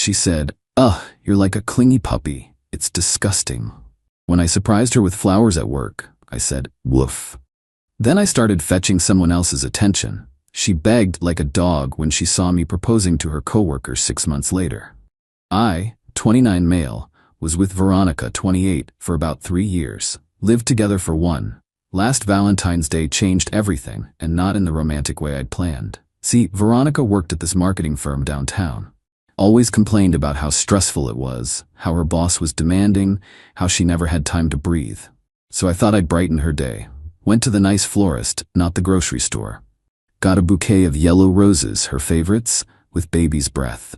She said, "Ugh, you're like a clingy puppy. It's disgusting." When I surprised her with flowers at work, I said, "Woof." Then I started fetching someone else's attention. She begged like a dog when she saw me proposing to her coworker 6 months later. I, 29 male, was with Veronica, 28, for about 3 years. Lived together for one. Last Valentine's Day changed everything, and not in the romantic way I'd planned. See, Veronica worked at this marketing firm downtown. Always complained about how stressful it was, how her boss was demanding, how she never had time to breathe. So I thought I'd brighten her day. Went to the nice florist, not the grocery store. Got a bouquet of yellow roses, her favorites, with baby's breath.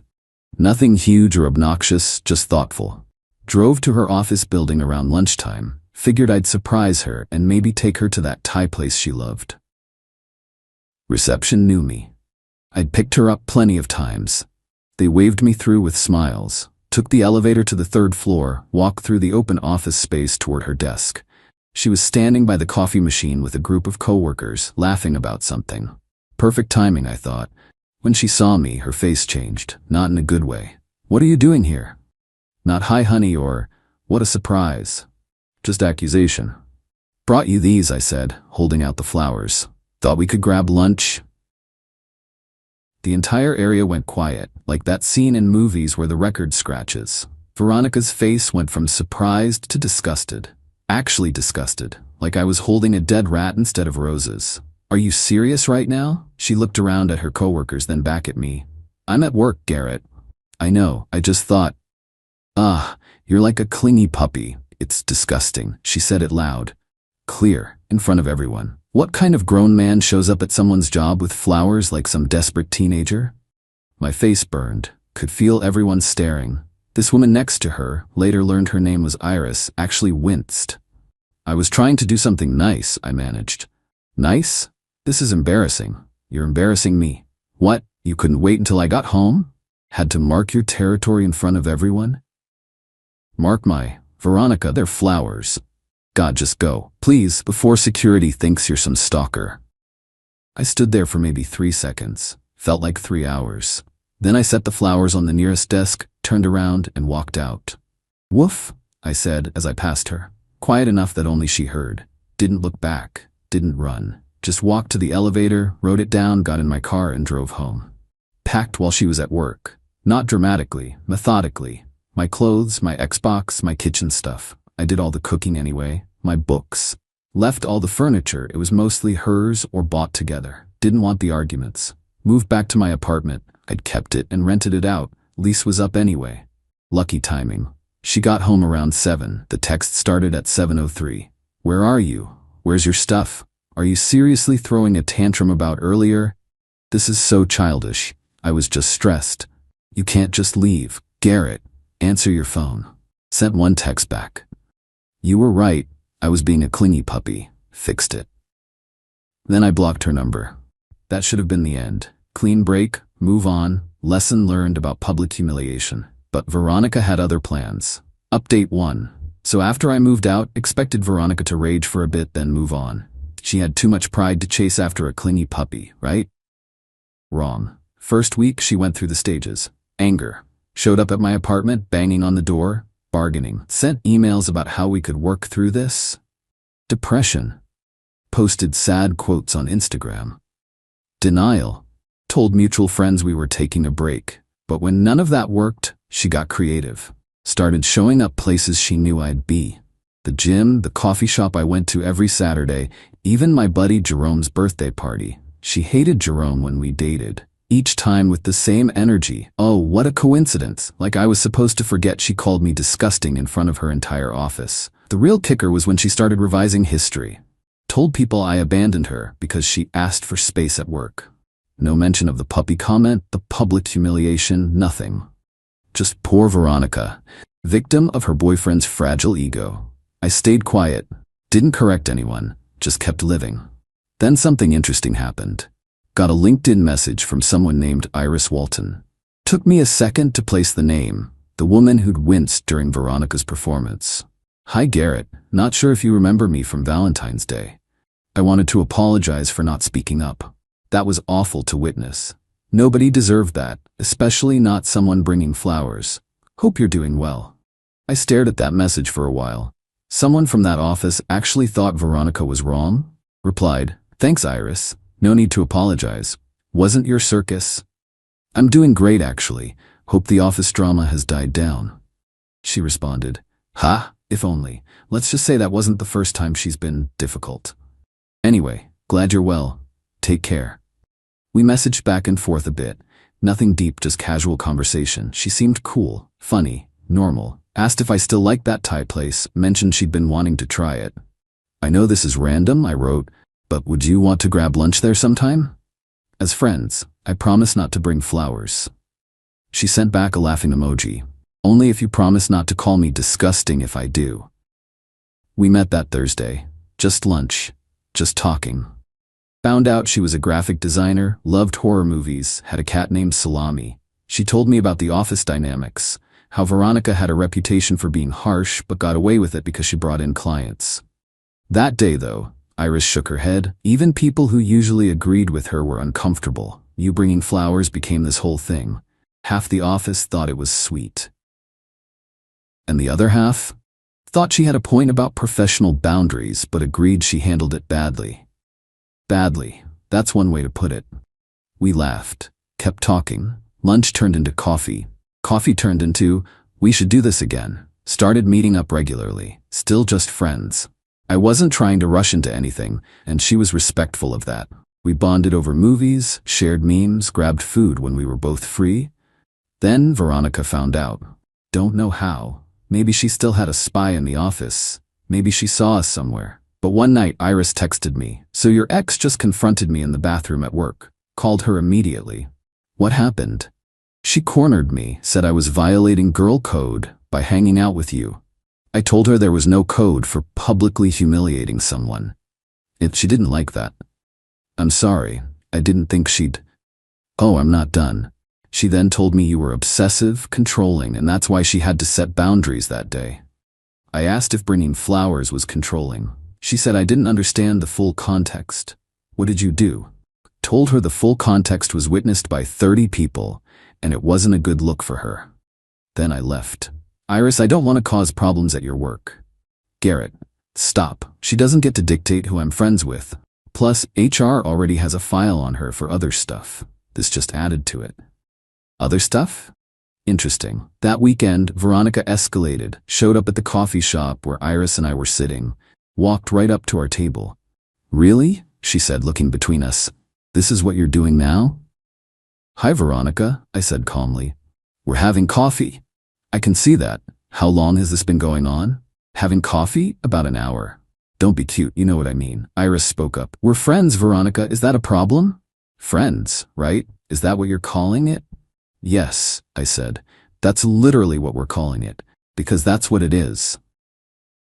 Nothing huge or obnoxious, just thoughtful. Drove to her office building around lunchtime. Figured I'd surprise her and maybe take her to that Thai place she loved. Reception knew me. I'd picked her up plenty of times. They waved me through with smiles, took the elevator to the 3rd floor, walked through the open office space toward her desk. She was standing by the coffee machine with a group of coworkers, laughing about something. Perfect timing, I thought. When she saw me, her face changed, not in a good way. "What are you doing here?" Not "Hi, honey," or "What a surprise." Just accusation. "Brought you these," I said, holding out the flowers. "Thought we could grab lunch." The entire area went quiet, like that scene in movies where the record scratches. Veronica's face went from surprised to disgusted. Actually disgusted, like I was holding a dead rat instead of roses. "Are you serious right now?" She looked around at her coworkers, then back at me. "I'm at work, Garrett." "I know, I just thought." "Ah, you're like a clingy puppy. It's disgusting," she said it loud. Clear, in front of everyone. What kind of grown man shows up at someone's job with flowers like some desperate teenager? My face burned, could feel everyone staring. This woman next to her, later learned her name was Iris, actually winced. "I was trying to do something nice," I managed. "Nice? This is embarrassing. You're embarrassing me." "What? You couldn't wait until I got home? Had to mark your territory in front of everyone?" "Mark my, Veronica, they're flowers. God, just go, please, before security thinks you're some stalker." I stood there for maybe 3 seconds. Felt like 3 hours. Then I set the flowers on the nearest desk, turned around, and walked out. "Woof," I said as I passed her. Quiet enough that only she heard. Didn't look back. Didn't run. Just walked to the elevator, wrote it down, got in my car, and drove home. Packed while she was at work. Not dramatically, methodically. My clothes, my Xbox, my kitchen stuff. I did all the cooking anyway. My books. Left all the furniture. It was mostly hers or bought together. Didn't want the arguments. Moved back to my apartment. I'd kept it and rented it out. Lease was up anyway. Lucky timing. She got home around 7. The text started at 7:03. "Where are you? Where's your stuff? Are you seriously throwing a tantrum about earlier?" This is so childish. I was just stressed. "You can't just leave. Garrett, answer your phone." Sent one text back. "You were right. I was being a clingy puppy. Fixed it." Then I blocked her number. That should have been the end. Clean break, move on, lesson learned about public humiliation. But Veronica had other plans. Update 1. So after I moved out, expected Veronica to rage for a bit, then move on. She had too much pride to chase after a clingy puppy, right? Wrong. First week, she went through the stages. Anger. Showed up at my apartment, banging on the door, bargaining. Sent emails about how we could work through this. Depression. Posted sad quotes on Instagram. Denial. Told mutual friends we were taking a break. But when none of that worked, she got creative. Started showing up places she knew I'd be. The gym, the coffee shop I went to every Saturday, even my buddy Jerome's birthday party. She hated Jerome when we dated. Each time with the same energy. Oh, what a coincidence. Like I was supposed to forget she called me disgusting in front of her entire office. The real kicker was when she started revising history. Told people I abandoned her because she asked for space at work. No mention of the puppy comment, the public humiliation, nothing. Just poor Veronica, victim of her boyfriend's fragile ego. I stayed quiet, didn't correct anyone, just kept living. Then something interesting happened. Got a LinkedIn message from someone named Iris Walton. Took me a second to place the name, the woman who'd winced during Veronica's performance. "Hi Garrett, not sure if you remember me from Valentine's Day. I wanted to apologize for not speaking up. That was awful to witness. Nobody deserved that. especially not someone bringing flowers. Hope you're doing well. I stared at that message for a while. Someone from that office actually thought Veronica was wrong? Replied, "Thanks, Iris. No need to apologize. Wasn't your circus?" "I'm doing great, actually. Hope the office drama has died down." She responded, "Ha, if only. Let's just say that wasn't the first time she's been difficult. Anyway, glad you're well. Take care." We messaged back and forth a bit. Nothing deep, just casual conversation. She seemed cool, funny, normal. Asked if I still liked that Thai place, mentioned she'd been wanting to try it. "I know this is random," I wrote, "but would you want to grab lunch there sometime? As friends, I promise not to bring flowers." She sent back a laughing emoji. "Only if you promise not to call me disgusting if I do." We met that Thursday. Just lunch. Just talking. Found out she was a graphic designer, loved horror movies, had a cat named Salami. She told me about the office dynamics, how Veronica had a reputation for being harsh but got away with it because she brought in clients. That day, though, Iris shook her head. Even people who usually agreed with her were uncomfortable. You bringing flowers became this whole thing. Half the office thought it was sweet. And the other half? Thought she had a point about professional boundaries, but agreed she handled it badly. Badly, that's one way to put it. We laughed, kept talking. Lunch turned into coffee. Coffee turned into, we should do this again. Started meeting up regularly, still just friends. I wasn't trying to rush into anything, and she was respectful of that. We bonded over movies, shared memes, grabbed food when we were both free. Then Veronica found out. Don't know how. Maybe she still had a spy in the office. Maybe she saw us somewhere. But one night Iris texted me, "So your ex just confronted me in the bathroom at work." Called her immediately. What happened? She cornered me, said I was violating girl code by hanging out with you. I told her there was no code for publicly humiliating someone. She didn't like that. "I'm sorry, I didn't think she'd..." "Oh, I'm not done. She then told me you were obsessive, controlling, and that's why she had to set boundaries that day." I asked if bringing flowers was controlling. She said I didn't understand the full context. "What did you do?" Told her the full context was witnessed by 30 people, and it wasn't a good look for her. Then I left. "Iris, I don't want to cause problems at your work." "Garrett, stop. She doesn't get to dictate who I'm friends with. Plus, HR already has a file on her for other stuff. This just added to it." "Other stuff?" Interesting. That weekend, Veronica escalated, showed up at the coffee shop where Iris and I were sitting, walked right up to our table. "Really?" she said, looking between us. "This is what you're doing now?" "Hi, Veronica," I said calmly. "We're having coffee." "I can see that. How long has this been going on?" "Having coffee? About an hour." "Don't be cute, you know what I mean." Iris spoke up. "We're friends, Veronica. Is that a problem?" "Friends, right? Is that what you're calling it?" "Yes," I said. "That's literally what we're calling it, because that's what it is."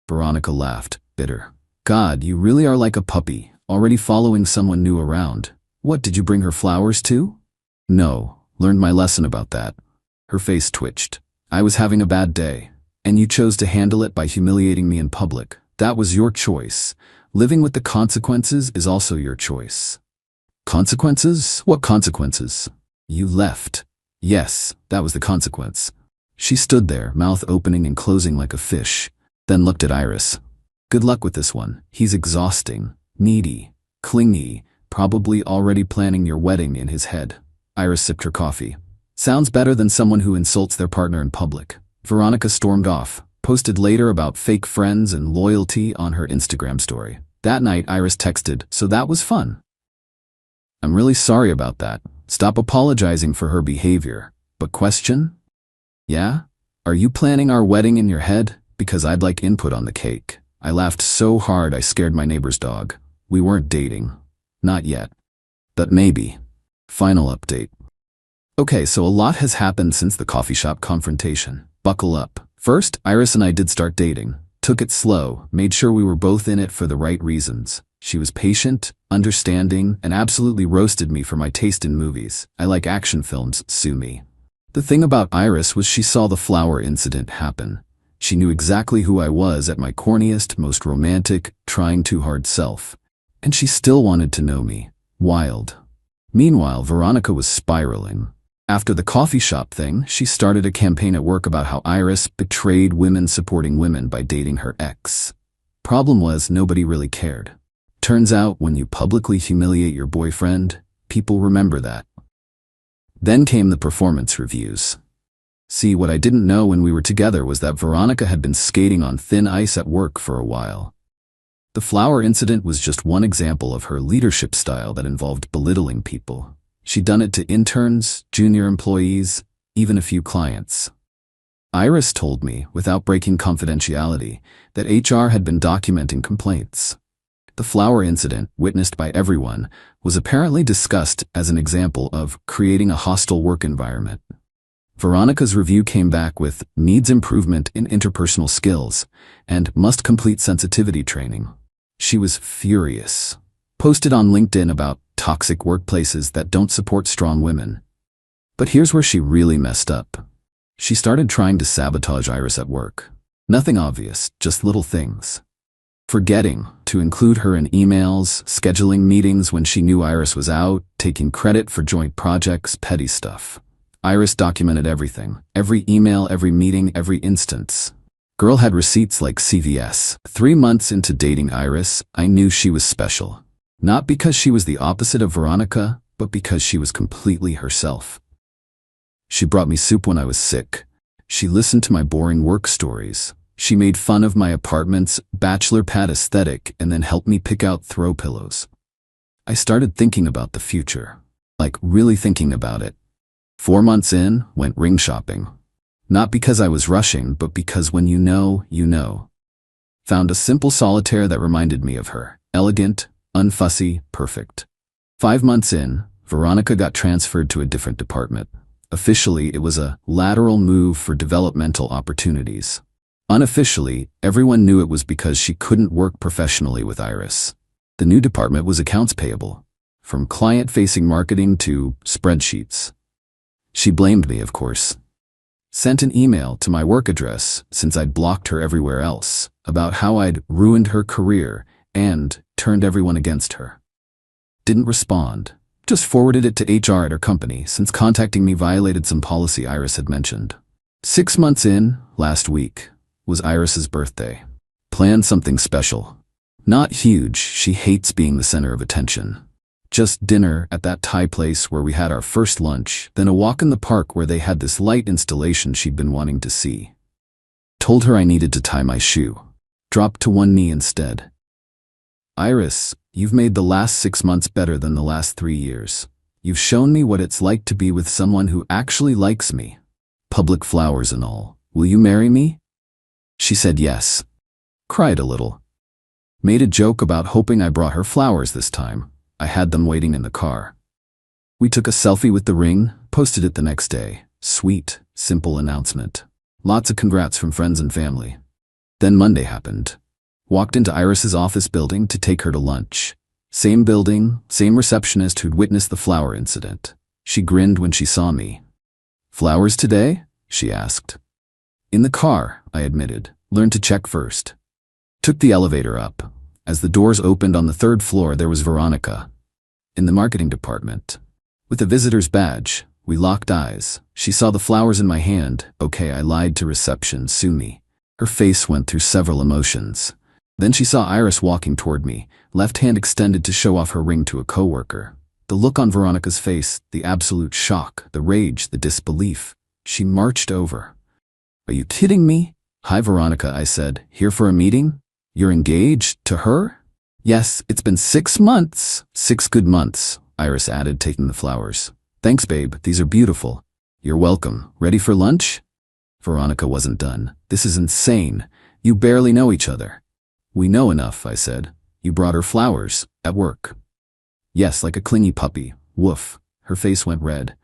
Veronica laughed, bitter. "God, you really are like a puppy, already following someone new around. What, did you bring her flowers too?" "No, learned my lesson about that." Her face twitched. "I was having a bad day, and you chose to handle it by humiliating me in public. That was your choice. Living with the consequences is also your choice." "Consequences? What consequences?" "You left." "Yes, that was the consequence." She stood there, mouth opening and closing like a fish, then looked at Iris. "Good luck with this one. He's exhausting, needy, clingy, probably already planning your wedding in his head." Iris sipped her coffee. "Sounds better than someone who insults their partner in public." Veronica stormed off, posted later about fake friends and loyalty on her Instagram story. That night Iris texted, "So that was fun." "I'm really sorry about that. Stop apologizing for her behavior. But question? Yeah? Are you planning our wedding in your head? Because I'd like input on the cake." I laughed so hard I scared my neighbor's dog. We weren't dating. Not yet. But maybe. Final update. Okay, so a lot has happened since the coffee shop confrontation. Buckle up. First, Iris and I did start dating. Took it slow, made sure we were both in it for the right reasons. She was patient, understanding, and absolutely roasted me for my taste in movies. I like action films, sue me. The thing about Iris was she saw the flower incident happen. She knew exactly who I was at my corniest, most romantic, trying too hard self. And she still wanted to know me. Wild. Meanwhile, Veronica was spiraling. After the coffee shop thing, she started a campaign at work about how Iris betrayed women supporting women by dating her ex. Problem was, nobody really cared. Turns out, when you publicly humiliate your boyfriend, people remember that. Then came the performance reviews. See, what I didn't know when we were together was that Veronica had been skating on thin ice at work for a while. The flower incident was just one example of her leadership style that involved belittling people. She'd done it to interns, junior employees, even a few clients. Iris told me, without breaking confidentiality, that HR had been documenting complaints. The flower incident, witnessed by everyone, was apparently discussed as an example of creating a hostile work environment. Veronica's review came back with needs improvement in interpersonal skills and must complete sensitivity training. She was furious. Posted on LinkedIn about toxic workplaces that don't support strong women. But here's where she really messed up. She started trying to sabotage Iris at work. Nothing obvious, just little things. Forgetting to include her in emails, scheduling meetings when she knew Iris was out, taking credit for joint projects, petty stuff. Iris documented everything. Every email, every meeting, every instance. Girl had receipts like CVS. 3 months into dating Iris, I knew she was special. Not because she was the opposite of Veronica, but because she was completely herself. She brought me soup when I was sick. She listened to my boring work stories. She made fun of my apartment's bachelor pad aesthetic and then helped me pick out throw pillows. I started thinking about the future. Like, really thinking about it. 4 months in, went ring shopping. Not because I was rushing, but because when you know, you know. Found a simple solitaire that reminded me of her. Elegant, unfussy, perfect. 5 months in, Veronica got transferred to a different department. Officially, it was a lateral move for developmental opportunities. Unofficially, everyone knew it was because she couldn't work professionally with Iris. The new department was accounts payable, from client-facing marketing to spreadsheets. She blamed me, of course. Sent an email to my work address, since I'd blocked her everywhere else, about how I'd ruined her career and turned everyone against her. Didn't respond. Just forwarded it to HR at her company, since contacting me violated some policy Iris had mentioned. 6 months in, last week, was Iris's birthday. Planned something special. Not huge, she hates being the center of attention. Just dinner at that Thai place where we had our first lunch, then a walk in the park where they had this light installation she'd been wanting to see. Told her I needed to tie my shoe. Dropped to one knee instead. Iris, you've made the last 6 months better than the last 3 years. You've shown me what it's like to be with someone who actually likes me. Public flowers and all. Will you marry me? She said yes. Cried a little. Made a joke about hoping I brought her flowers this time. I had them waiting in the car. We took a selfie with the ring, posted it the next day. Sweet, simple announcement. Lots of congrats from friends and family. Then Monday happened. Walked into Iris's office building to take her to lunch. Same building, same receptionist who'd witnessed the flower incident. She grinned when she saw me. Flowers today? She asked. In the car, I admitted. Learned to check first. Took the elevator up. As the doors opened on the 3rd floor, there was Veronica. In the marketing department. With a visitor's badge, we locked eyes. She saw the flowers in my hand. Okay, I lied to reception, sue me. Her face went through several emotions. Then she saw Iris walking toward me, left hand extended to show off her ring to a coworker. The look on Veronica's face, the absolute shock, the rage, the disbelief. She marched over. Are you kidding me? Hi Veronica, I said. Here for a meeting? You're engaged to her? Yes, it's been 6 months. 6 good months, Iris added, taking the flowers. Thanks, babe. These are beautiful. You're welcome. Ready for lunch? Veronica wasn't done. This is insane. You barely know each other. We know enough, I said. You brought her flowers, at work. Yes, like a clingy puppy. Woof. Her face went red.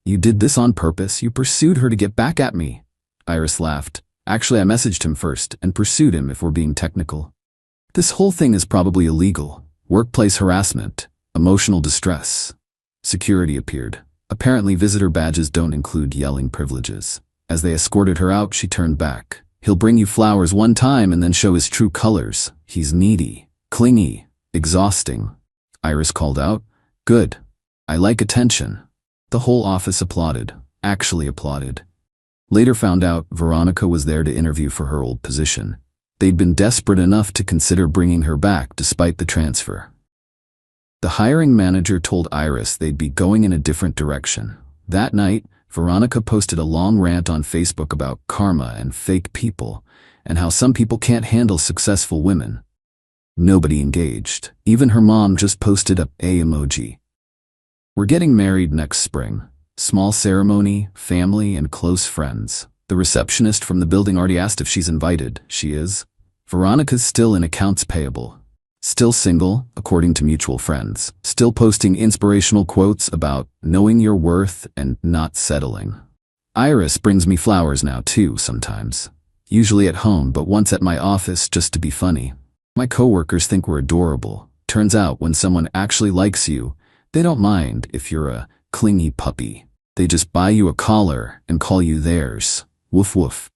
You did this on purpose. You pursued her to get back at me. Iris laughed. Actually, I messaged him first and pursued him if we're being technical. This whole thing is probably illegal. Workplace harassment. Emotional distress. Security appeared. Apparently visitor badges don't include yelling privileges. As they escorted her out, she turned back. He'll bring you flowers one time and then show his true colors. He's needy, clingy, exhausting. Iris called out. Good. I like attention. The whole office applauded, actually applauded. Later found out Veronica was there to interview for her old position. They'd been desperate enough to consider bringing her back despite the transfer. The hiring manager told Iris they'd be going in a different direction. That night, Veronica posted a long rant on Facebook about karma and fake people, and how some people can't handle successful women. Nobody engaged. Even her mom just posted a emoji. We're getting married next spring. Small ceremony, family, and close friends. The receptionist from the building already asked if she's invited. She is. Veronica's still in accounts payable. Still single, according to mutual friends. Still posting inspirational quotes about knowing your worth and not settling. Iris brings me flowers now too sometimes. Usually at home, but once at my office just to be funny. My coworkers think we're adorable. Turns out when someone actually likes you, they don't mind if you're a clingy puppy. They just buy you a collar and call you theirs. Woof woof.